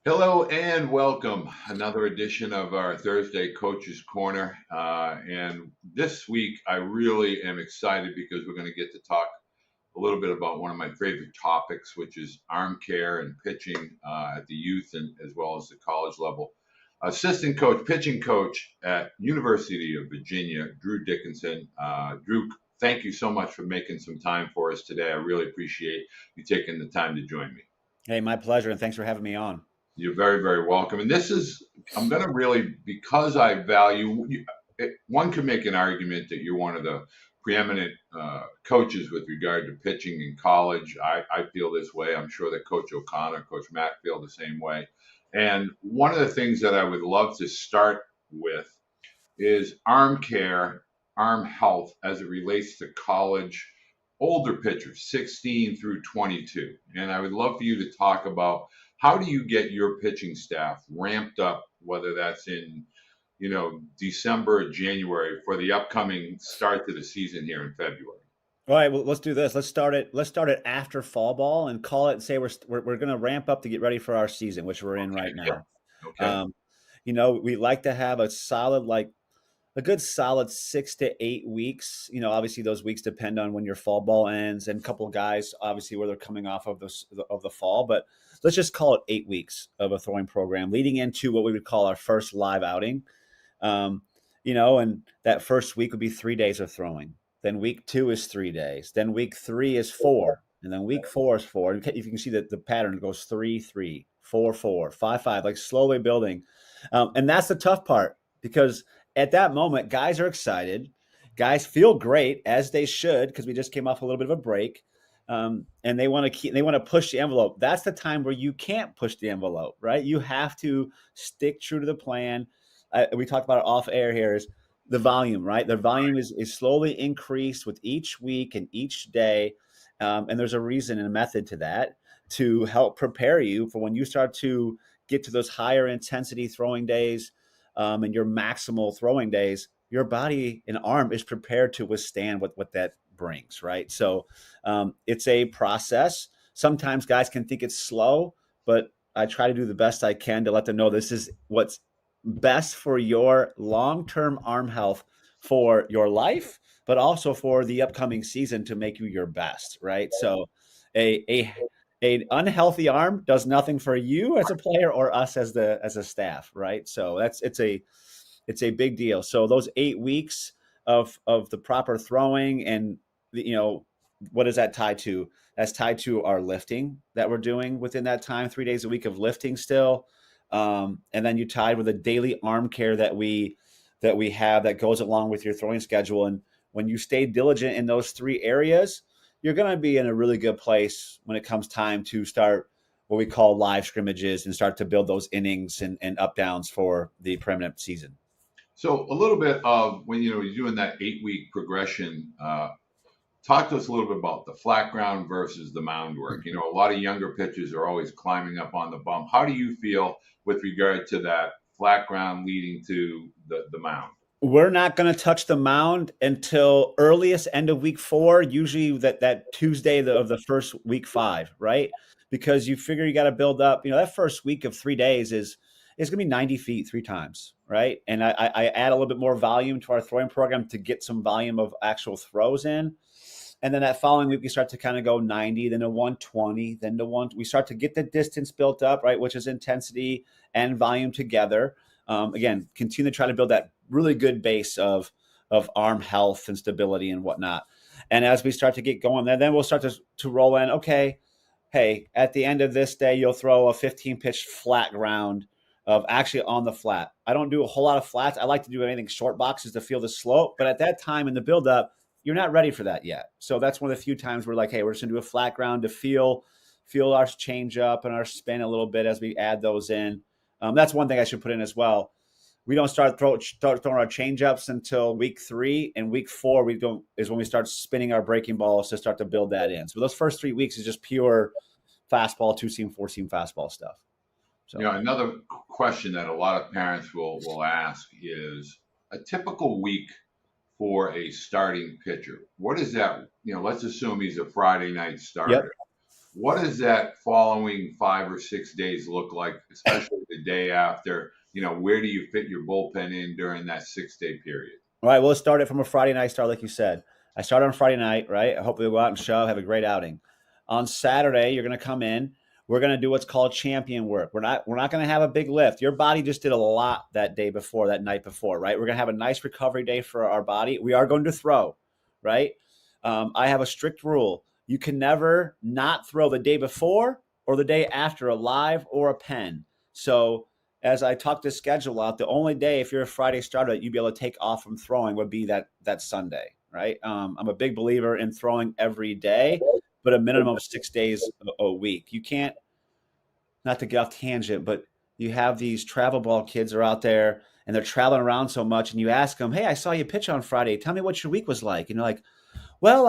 Hello and welcome. Another edition of our Thursday Coaches Corner. And this week, I really am excited because we're going to get to talk a little bit about one of my favorite topics, which is arm care and pitching at the youth and as well as the college level. Assistant coach, pitching coach at University of Virginia, Drew Dickinson. Drew, thank you so much for making some time for us today. I really appreciate you taking the time to join me. Hey, my pleasure, and thanks for having me on. You're very, very welcome. And this is, I'm going to really, because I value, one could make an argument that you're one of the preeminent coaches with regard to pitching in college. I feel this way. I'm sure that Coach O'Connor, Coach Matt feel the same way. And one of the things that I would love to start with is arm care, arm health as it relates to college older pitchers, 16 through 22. And I would love for you to talk about how do you get your pitching staff ramped up, whether that's in, December or January for the upcoming start to the season here in February. All right, well, let's do this. Let's start it after fall ball and call it and say we're going to ramp up to get ready for our season, which we're in Okay. right Yeah. now. Okay. Um, we like to have a good solid 6 to 8 weeks. Obviously those weeks depend on when your fall ball ends, and a couple of guys obviously where they're coming off of the fall. But let's just call it 8 weeks of a throwing program leading into what we would call our first live outing. And that first week would be 3 days of throwing. Then week two is 3 days. Then week three is four. And then week four is four. And if you can see that the pattern goes 3, 3, 4, 4, 5, 5, like slowly building. And that's the tough part because at that moment, guys are excited. Guys feel great, as they should, because we just came off a little bit of a break. And they want to push the envelope. That's the time where you can't push the envelope, right? You have to stick true to the plan. We talked about it off air here, is the volume, right? The volume is slowly increased with each week and each day. And there's a reason and a method to that to help prepare you for when you start to get to those higher intensity throwing days, and your maximal throwing days. Your body and arm is prepared to withstand what that brings, right? So it's a process. Sometimes guys can think it's slow, but I try to do the best I can to let them know this is what's best for your long-term arm health for your life, but also for the upcoming season to make you your best, right? So a an unhealthy arm does nothing for you as a player or us as a staff, right? So it's a big deal. So those 8 weeks of the proper throwing and what is that tied to? That's tied to our lifting that we're doing within that time, 3 days a week of lifting still. And then you tied with a daily arm care that we have that goes along with your throwing schedule. And when you stay diligent in those three areas, you're going to be in a really good place when it comes time to start what we call live scrimmages and start to build those innings and up downs for the permanent season. So a little bit of when you're doing that 8 week progression. Talk to us a little bit about the flat ground versus the mound work. A lot of younger pitchers are always climbing up on the bump. How do you feel with regard to that flat ground leading to the mound? We're not going to touch the mound until earliest end of week 4, usually that Tuesday of the first week 5, right? Because you figure you got to build up. That first week of 3 days is going to be 90 feet 3 times, right? And I add a little bit more volume to our throwing program to get some volume of actual throws in. And then that following week, we start to kind of go 90, then to 120, then to one. We start to get the distance built up, right, which is intensity and volume together. Again, continue to try to build that really good base of arm health and stability and whatnot. And as we start to get going, then we'll start to roll in. Okay, hey, at the end of this day, you'll throw a 15 pitch flat ground of actually on the flat. I don't do a whole lot of flats. I like to do anything short boxes to feel the slope. But at that time in the buildup, you're not ready for that yet. So that's one of the few times we're like, hey, we're just gonna do a flat ground to feel our change up and our spin a little bit as we add those in. That's one thing I should put in as well. We don't start throwing our change ups until week 3, and week 4 is when we start spinning our breaking balls to start to build that in. So those first 3 weeks is just pure fastball, 2-seam, 4-seam fastball stuff. So Another question that a lot of parents will ask is a typical week for a starting pitcher. What is that? Let's assume he's a Friday night yep. starter. what does that following 5 or 6 days look like, especially the day after? Where do you fit your bullpen in during that 6 day period? All right, we'll start it from a Friday night start, like you said. I start on Friday night, right? Hopefully, we'll go out and show, have a great outing. On Saturday, you're going to come in. We're going to do what's called champion work. We're not going to have a big lift. Your body just did a lot that day before, that night before, right? We're going to have a nice recovery day for our body. We are going to throw, right? I have a strict rule. You can never not throw the day before or the day after a live or a pen. So as I talk this schedule out, the only day if you're a Friday starter that you'd be able to take off from throwing would be that Sunday, right? I'm a big believer in throwing every day, but a minimum of 6 days a week. You can't, not to get off tangent, but you have these travel ball kids are out there and they're traveling around so much, and you ask them, "Hey, I saw you pitch on Friday. Tell me what your week was like." And you're like, "Well,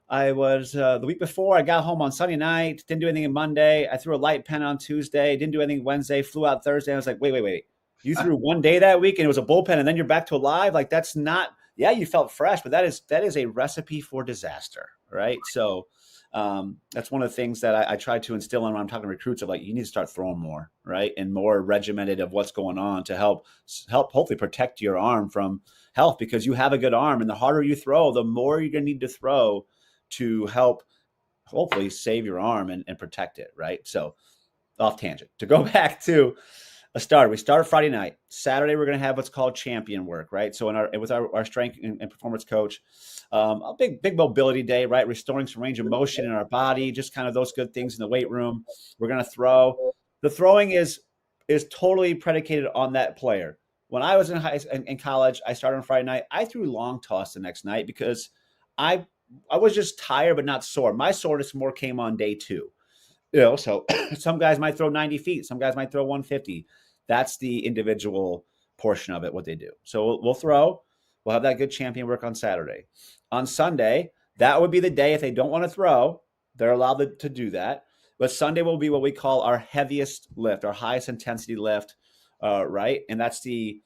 I was the week before. I got home on Sunday night. Didn't do anything on Monday. I threw a light pen on Tuesday. Didn't do anything Wednesday. Flew out Thursday." I was like, wait. You threw one day that week and it was a bullpen, and then you're back to a live. Like that's not. Yeah, you felt fresh, but that is a recipe for disaster, right? So that's one of the things that I try to instill in when I'm talking to recruits of like, you need to start throwing more, right? And more regimented of what's going on to help hopefully protect your arm from health, because you have a good arm, and the harder you throw, the more you're going to need to throw to help hopefully save your arm and protect it, right? So off tangent. To go back to a start, we start Friday night. Saturday, we're going to have what's called champion work, right? So with our strength and performance coach, a big mobility day, right? Restoring some range of motion in our body, just kind of those good things in the weight room. We're going to throw. The throwing is totally predicated on that player. When I was in college, I started on Friday night. I threw long toss the next night because I was just tired but not sore. My soreness more came on day two. So some guys might throw 90 feet, some guys might throw 150. That's the individual portion of it, what they do. So we'll throw. We'll have that good champion work on Saturday. On Sunday, that would be the day if they don't want to throw, they're allowed to do that. But Sunday will be what we call our heaviest lift, our highest intensity lift, right? And that's the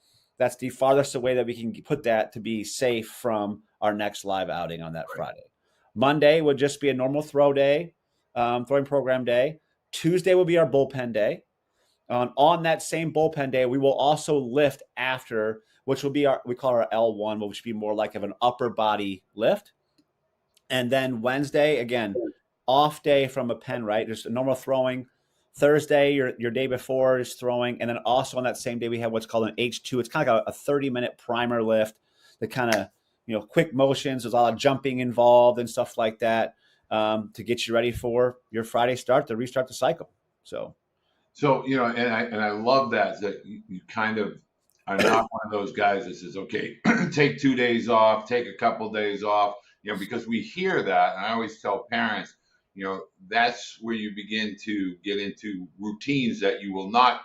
farthest away that we can put that to be safe from our next live outing on that Friday. Monday would just be a normal throw day, throwing program day. Tuesday will be our bullpen day. On that same bullpen day, we will also lift after, which will be we call our L1, which will be more like of an upper body lift. And then Wednesday, again, off day from a pen, right? Just a normal throwing. Thursday, your day before is throwing. And then also on that same day, we have what's called an H2. It's kind of like a 30-minute primer lift, the kind of, quick motions. There's a lot of jumping involved and stuff like that, to get you ready for your Friday start to restart the cycle. So, and I love that you kind of are not one of those guys that says, okay, take 2 days off, take a couple days off, because we hear that. And I always tell parents, that's where you begin to get into routines that you will not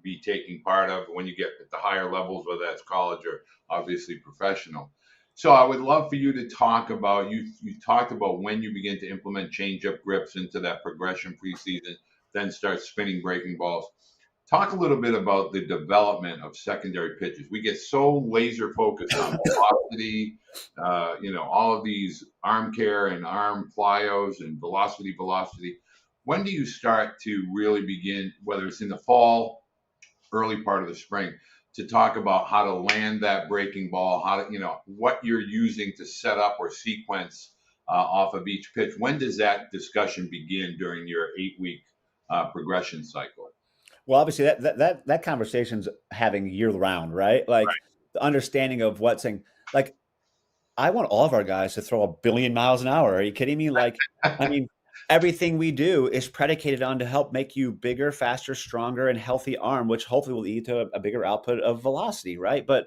be taking part of when you get at the higher levels, whether that's college or obviously professional. So I would love for you to talk about, you talked about when you begin to implement changeup grips into that progression preseason, then start spinning breaking balls. Talk a little bit about the development of secondary pitches. We get so laser focused on velocity, all of these arm care and arm flyos and velocity. When do you start to really begin, whether it's in the fall, early part of the spring, to talk about how to land that breaking ball, how to, what you're using to set up or sequence off of each pitch? When does that discussion begin during your 8-week progression cycle? well, obviously that conversation's having year round, right? Like the understanding of what's saying, like, I want all of our guys to throw 1 billion miles an hour. Are you kidding me? Like, I mean, everything we do is predicated on to help make you bigger, faster, stronger, and healthy arm, which hopefully will lead to a bigger output of velocity, right? But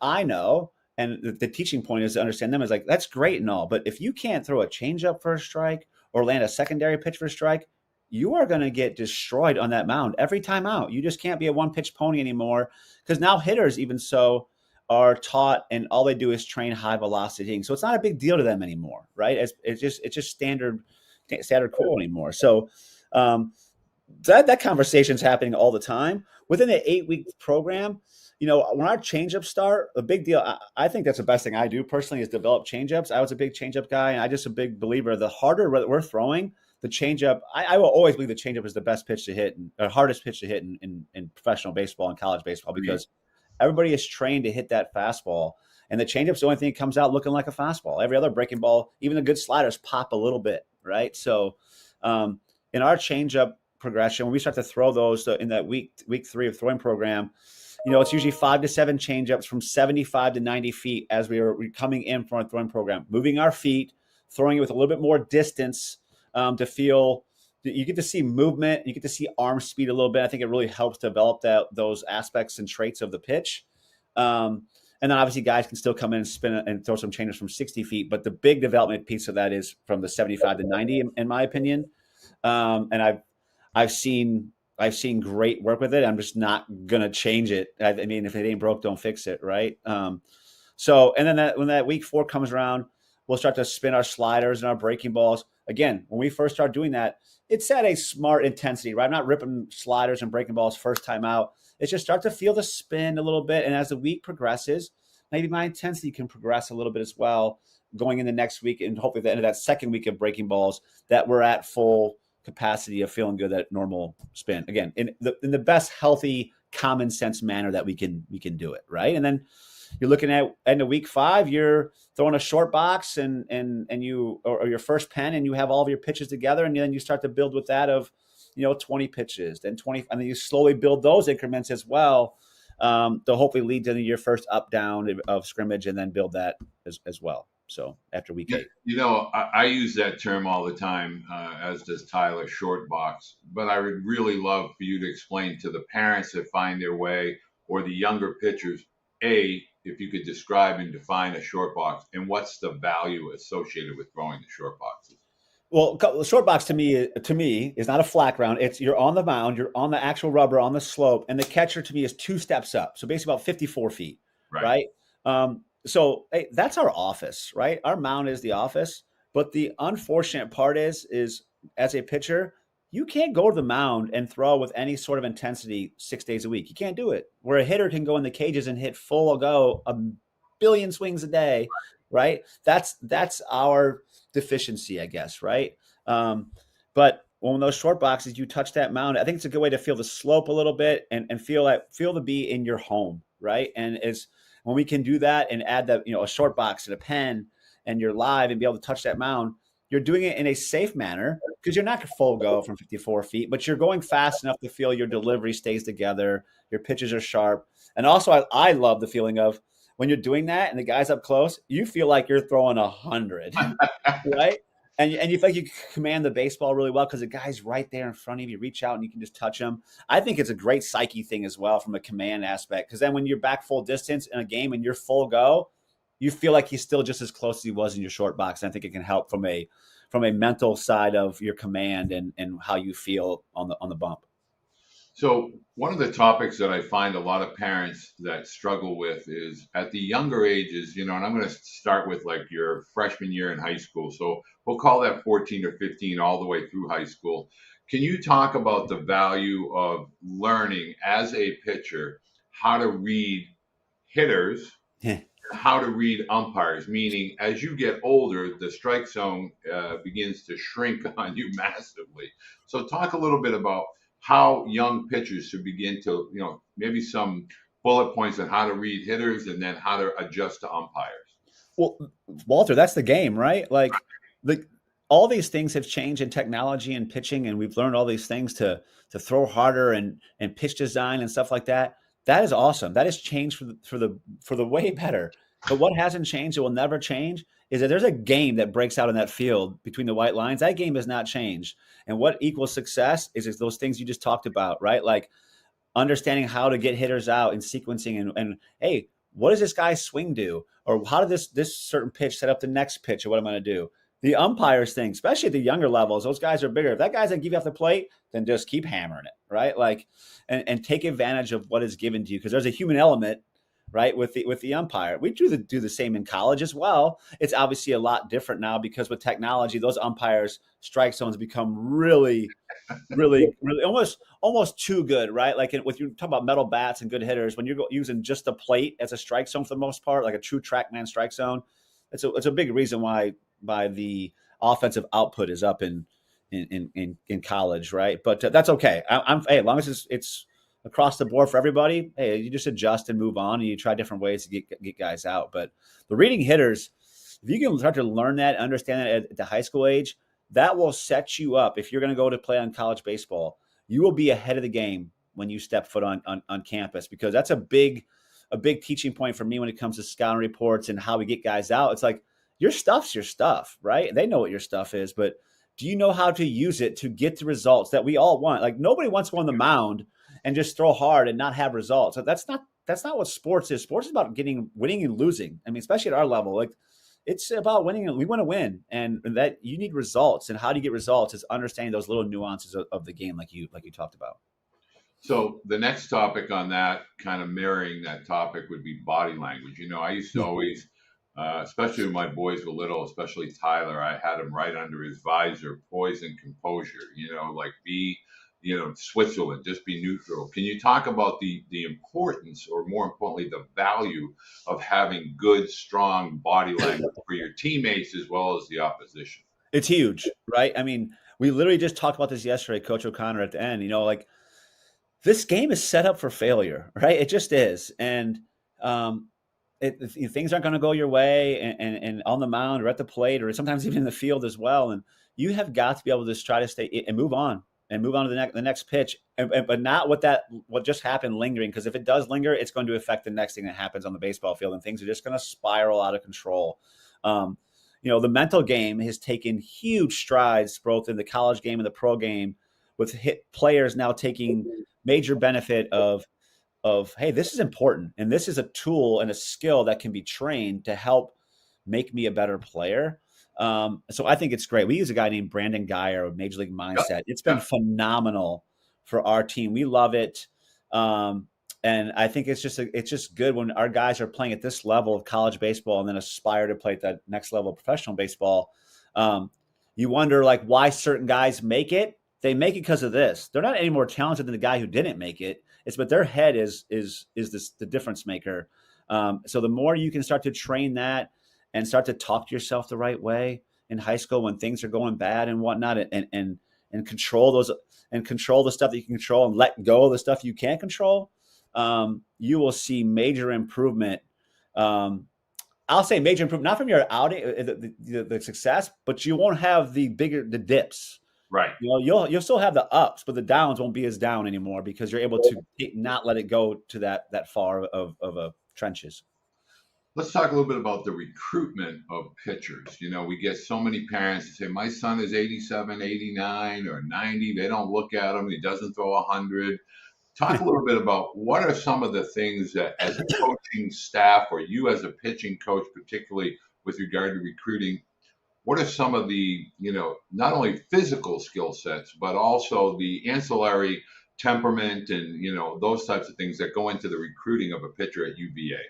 I know, and the teaching point is to understand them is like, that's great and all, but if you can't throw a changeup for a strike or land a secondary pitch for a strike, you are going to get destroyed on that mound every time out. You just can't be a one-pitch pony anymore, because now hitters even so are taught, and all they do is train high velocity hitting. So it's not a big deal to them anymore, right? It's just standard cool anymore. So that conversation's happening all the time within the 8-week program. When our changeups start, a big deal. I think that's the best thing I do personally is develop changeups. I was a big changeup guy, and I just a big believer. The harder we're throwing, the changeup, I will always believe the changeup is the best pitch to hit and hardest pitch to hit in professional baseball and college baseball, because everybody is trained to hit that fastball. And the changeup's the only thing that comes out looking like a fastball. Every other breaking ball, even the good sliders, pop a little bit, right? So in our changeup progression, when we start to throw those in that week 3 of throwing program, it's usually 5 to 7 changeups from 75 to 90 feet as we're coming in from our throwing program, moving our feet, throwing it with a little bit more distance to feel. You get to see movement, you get to see arm speed a little bit. I think it really helps develop those aspects and traits of the pitch. And then obviously guys can still come in and spin and throw some changes from 60 feet. But the big development piece of that is from the 75 to 90, in my opinion. And I've seen great work with it. I'm just not going to change it. I mean, if it ain't broke, don't fix it. Right. And then when that week 4 comes around, we'll start to spin our sliders and our breaking balls. Again, when we first start doing that, it's at a smart intensity, right? I'm not ripping sliders and breaking balls first time out. It's just start to feel the spin a little bit. And as the week progresses, maybe my intensity can progress a little bit as well, going in the next week, and hopefully at the end of that second week of breaking balls that we're at full capacity of feeling good at normal spin. Again, in the best healthy, common sense manner that we can do it, right? And then you're looking at end of week 5, you're throwing a short box and you or your first pen, and you have all of your pitches together, and then you start to build with that of 20 pitches, then 20, and then you slowly build those increments as well to hopefully lead to your first up down of scrimmage, and then build that as well. So after week 8, I use that term all the time, as does Tyler, short box. But I would really love for you to explain to the parents that find their way, or the younger pitchers, if you could describe and define a short box, and what's the value associated with throwing the short boxes. Well, the short box to me is not a flat ground. It's you're on the mound, you're on the actual rubber on the slope, and the catcher to me is 2 steps up. So basically about 54 feet, right? So that's our office, right? Our mound is the office. But the unfortunate part is as a pitcher, you can't go to the mound and throw with any sort of intensity 6 days a week. You can't do it. Where a hitter can go in the cages and hit full go a billion swings a day, right? That's our deficiency, I guess, right? But when those short boxes, you touch that mound, I think it's a good way to feel the slope a little bit and feel the be in your home, right? And when we can do that and add that, a short box and a pen, and you're live and be able to touch that mound, you're doing it in a safe manner, because you're not full go from 54 feet, but you're going fast enough to feel your delivery stays together, your pitches are sharp. And also, I love the feeling of when you're doing that and the guy's up close, you feel like you're throwing 100, right? And you feel like you command the baseball really well because the guy's right there in front of you. Reach out and you can just touch him. I think it's a great psyche thing as well from a command aspect, because then when you're back full distance in a game and you're full go, you feel like he's still just as close as he was in your short box. And I think it can help from a mental side of your command and how you feel on the bump. So one of the topics that I find a lot of parents that struggle with is at the younger ages, and I'm going to start with like your freshman year in high school. So we'll call that 14 or 15 all the way through high school. Can you talk about the value of learning as a pitcher how to read hitters, how to read umpires, meaning as you get older, the strike zone begins to shrink on you massively. So talk a little bit about how young pitchers should begin to, maybe some bullet points on how to read hitters and then how to adjust to umpires. Well, Walter, that's the game, right? Like all these things have changed in technology and pitching, and we've learned all these things to throw harder and pitch design and stuff like that. That is awesome. That has changed for the way better. But what hasn't changed, it will never change, is that there's a game that breaks out in that field between the white lines. That game has not changed. And what equals success is those things you just talked about, right? Like understanding how to get hitters out and sequencing and hey, what does this guy's swing do? Or how did this certain pitch set up the next pitch, or what I'm going to do? The umpires thing, especially at the younger levels, those guys are bigger. If that guy's going to give you off the plate, then just keep hammering it, right? Like, and take advantage of what is given to you, because there's a human element, right, with the umpire. We do the same in college as well. It's obviously a lot different now because with technology, those umpires' strike zones become really, really, really almost too good, right? Like with you talk about metal bats and good hitters, when you're using just the plate as a strike zone for the most part, like a true TrackMan strike zone, it's a big reason why the offensive output is up in in college, right? But that's okay. Hey, as long as it's across the board for everybody, hey, you just adjust and move on, and you try different ways to get guys out. But the reading hitters, if you can start to learn that, understand that at the high school age, that will set you up. If you're going to go to play on college baseball, you will be ahead of the game when you step foot on campus, because that's a big teaching point for me when it comes to scouting reports and how we get guys out. It's like, your stuff's your stuff, right? They know what your stuff is, but do you know how to use it to get the results that we all want? Like, nobody wants to go on the mound and just throw hard and not have results. So that's not what sports is. Sports is about winning and losing. I mean, especially at our level, like, it's about winning. We want to win, and that you need results. And how do you get results is understanding those little nuances of the game, like you talked about. So the next topic on that, kind of mirroring that topic, would be body language. I used to always, especially when my boys were little, especially Tyler, I had him right under his visor, poise and composure. Like, be, Switzerland, just be neutral. Can you talk about the importance, or more importantly, the value of having good, strong body language for your teammates as well as the opposition? It's huge, right? I mean, we literally just talked about this yesterday, Coach O'Connor at the end. Like, this game is set up for failure, right? It just is. And things aren't going to go your way, and on the mound or at the plate or sometimes even in the field as well. And you have got to be able to just try to stay and move on to the next pitch, but not what just happened lingering. Because if it does linger, it's going to affect the next thing that happens on the baseball field, and things are just going to spiral out of control. The mental game has taken huge strides both in the college game and the pro game, with players now taking major benefit of, hey, this is important, and this is a tool and a skill that can be trained to help make me a better player. So I think it's great. We use a guy named Brandon Geyer of Major League Mindset. It's been phenomenal for our team. We love it. And I think it's just good when our guys are playing at this level of college baseball and then aspire to play at that next level of professional baseball. You wonder, like, why certain guys make it. They make it because of this. They're not any more talented than the guy who didn't make it. But their head is the difference maker. So the more you can start to train that and start to talk to yourself the right way in high school when things are going bad and whatnot, and control the stuff that you can control and let go of the stuff you can't control, you will see major improvement. I'll say major improvement, not from your outing, the success, but you won't have the dips. Right. You'll still have the ups, but the downs won't be as down anymore, because you're able to not let it go to that far of a trenches. Let's talk a little bit about the recruitment of pitchers. We get so many parents that say, my son is 87, 89, or 90. They don't look at him. He doesn't throw 100. Talk a little bit about what are some of the things that, as a coaching staff, or you as a pitching coach, particularly with regard to recruiting, what are some of the, not only physical skill sets, but also the ancillary temperament and, those types of things that go into the recruiting of a pitcher at UVA?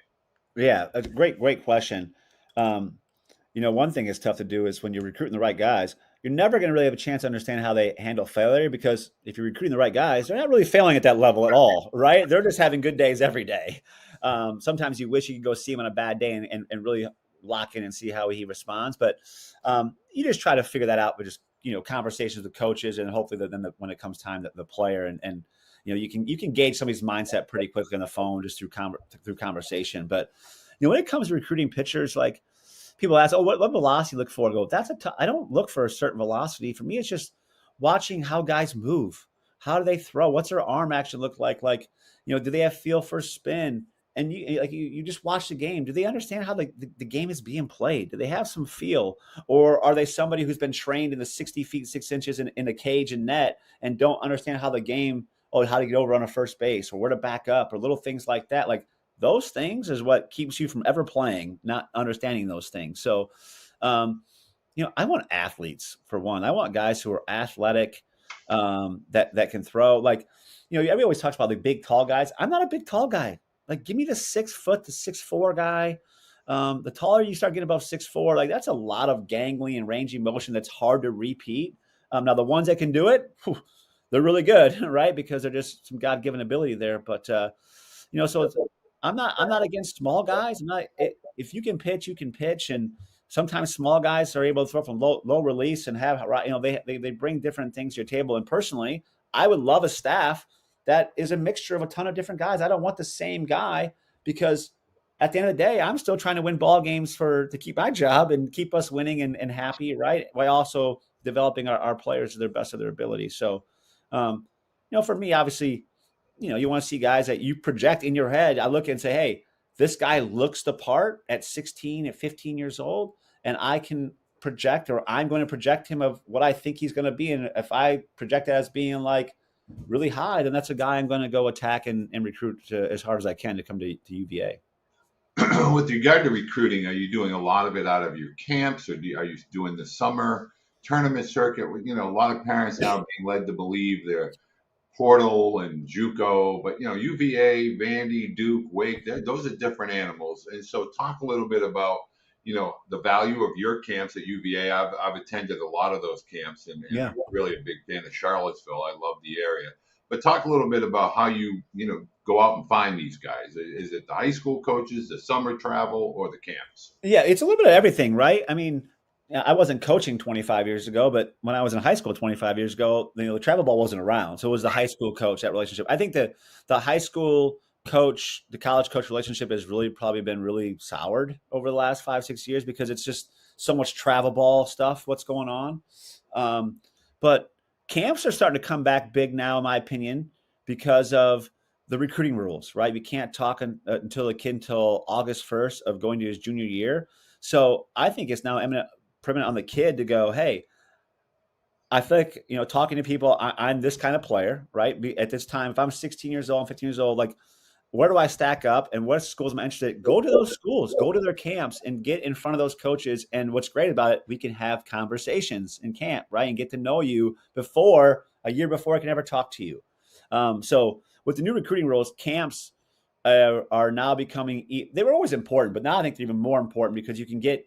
Yeah, a great question. One thing that's tough to do is when you're recruiting the right guys, you're never going to really have a chance to understand how they handle failure, because if you're recruiting the right guys, they're not really failing at that level at all, right? They're just having good days every day. Sometimes you wish you could go see him on a bad day and really lock in and see how he responds. But you just try to figure that out with just, conversations with coaches, and hopefully when it comes time, the player and you can gauge somebody's mindset pretty quickly on the phone just through conversation. But when it comes to recruiting pitchers, like, people ask, "Oh, what velocity you look for?" I go, I don't look for a certain velocity. For me, it's just watching how guys move. How do they throw? What's their arm action look like? Like, do they have feel for spin? And you just watch the game. Do they understand how the game is being played? Do they have some feel? Or are they somebody who's been trained in the 60 feet, 6 inches in a cage and net and don't understand how the game, how to get over on a first base or where to back up or little things like that? Like, those things is what keeps you from ever playing, not understanding those things. So, I want athletes, for one. I want guys who are athletic, that can throw. Like, everybody always talks about the big, tall guys. I'm not a big, tall guy. Like, give me the 6 foot to 6'4" guy. The taller you start getting above 6'4", like, that's a lot of gangly and rangy motion that's hard to repeat. Now, the ones that can do it, they're really good, right? Because they're just some God-given ability there. But so I'm not against small guys. If you can pitch, you can pitch. And sometimes small guys are able to throw from low release and have, they bring different things to your table. And personally, I would love a staff that is a mixture of a ton of different guys. I don't want the same guy, because at the end of the day, I'm still trying to win ball games to keep my job and keep us winning and happy, right? While also developing our players to their best of their ability. So, for me, obviously, you want to see guys that you project in your head. I look and say, hey, this guy looks the part at 16, at 15 years old, and I can project, or I'm going to project him of what I think he's going to be. And if I project it as being like really high, then that's a guy I'm going to go attack and recruit as hard as I can to come to UVA. With regard to recruiting, are you doing a lot of it out of your camps, or are you doing the summer tournament circuit? A lot of parents now being led to believe they're Portal and JUCO, but UVA, Vandy, Duke, Wake, those are different animals. And so, talk a little bit about the value of your camps at UVA. I've attended a lot of those camps, and I'm really a big fan of Charlottesville. I love the area. But talk a little bit about how you go out and find these guys. Is it the high school coaches, the summer travel, or the camps? Yeah, it's a little bit of everything, right? I mean, I wasn't coaching 25 years ago, but when I was in high school 25 years ago, the travel ball wasn't around. So it was the high school coach, that relationship. I think that the high school coach, the college coach relationship has really probably been really soured over the last 5-6 years, because it's just so much travel ball stuff, what's going on. But camps are starting to come back big now, in my opinion, because of the recruiting rules, right? We can't talk until the kid until August 1st of going to his junior year. So I think it's now permanent on the kid to go, hey, I think, talking to people, I'm this kind of player, right? At this time, if I'm 16 years old, I'm 15 years old, like, where do I stack up and what schools am I interested in? Go to those schools, go to their camps and get in front of those coaches. And what's great about it, we can have conversations in camp, right? And get to know you a year before I can ever talk to you. So with the new recruiting rules, camps are now becoming, they were always important, but now I think they're even more important, because you can get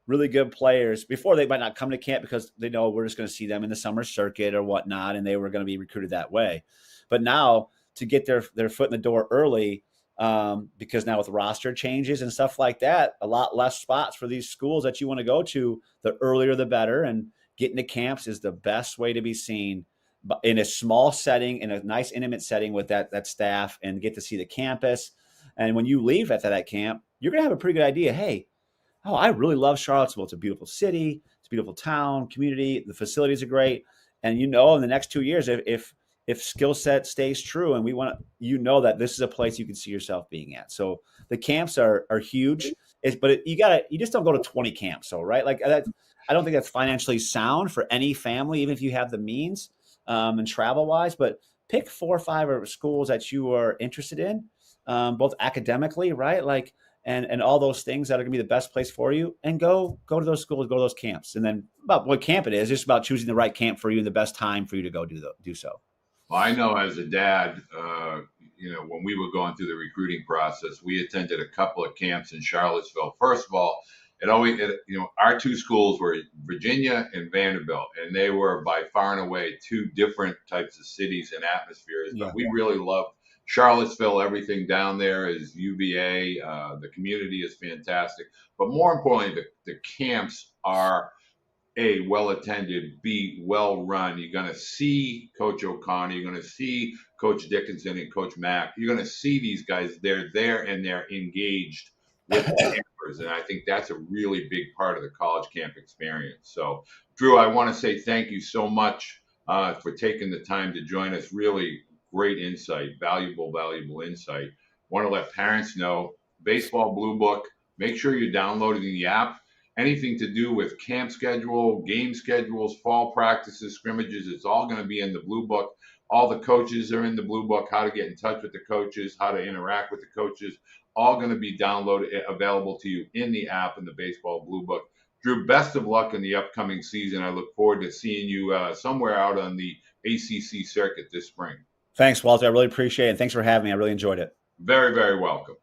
really good players before. They might not come to camp because they know we're just going to see them in the summer circuit or whatnot, and they were going to be recruited that way. But now to get their foot in the door early, because now with roster changes and stuff like that, a lot less spots for these schools that you want to go to, the earlier the better. And getting to camps is the best way to be seen in a small setting, in a nice intimate setting with that staff, and get to see the campus. And when you leave at that camp, you're going to have a pretty good idea. Hey, I really love Charlottesville. It's a beautiful city. It's a beautiful town, community. The facilities are great. And in the next 2 years, if skill set stays true, and that this is a place you can see yourself being at. So the camps are huge. You just don't go to 20 camps, so right? Like that, I don't think that's financially sound for any family, even if you have the means and travel wise. But pick 4 or 5 schools that you are interested in, both academically, right? Like. And all those things that are going to be the best place for you, and go to those schools, go to those camps. And then about what camp it is, just about choosing the right camp for you and the best time for you to go do so. Well, I know as a dad, when we were going through the recruiting process, we attended a couple of camps in Charlottesville. First of all, our 2 schools were Virginia and Vanderbilt, and they were by far and away 2 different types of cities and atmospheres. Yeah. But we really loved Charlottesville. Everything down there is UVA. The community is fantastic. But more importantly, the camps are A, well attended, B, well run. You're going to see Coach O'Connor. You're going to see Coach Dickinson and Coach Mack. You're going to see these guys. They're there and they're engaged with the campers. And I think that's a really big part of the college camp experience. So, Drew, I want to say thank you so much for taking the time to join us. Really great insight, valuable insight. Want to let parents know, Baseball Blue Book, make sure you're downloading the app. Anything to do with camp schedule, game schedules, fall practices, scrimmages, it's all going to be in the Blue Book. All the coaches are in the Blue Book, how to get in touch with the coaches, how to interact with the coaches, all going to be available to you in the app in the Baseball Blue Book. Drew, best of luck in the upcoming season. I look forward to seeing you somewhere out on the ACC circuit this spring. Thanks, Walter. I really appreciate it. Thanks for having me. I really enjoyed it. Very, very welcome.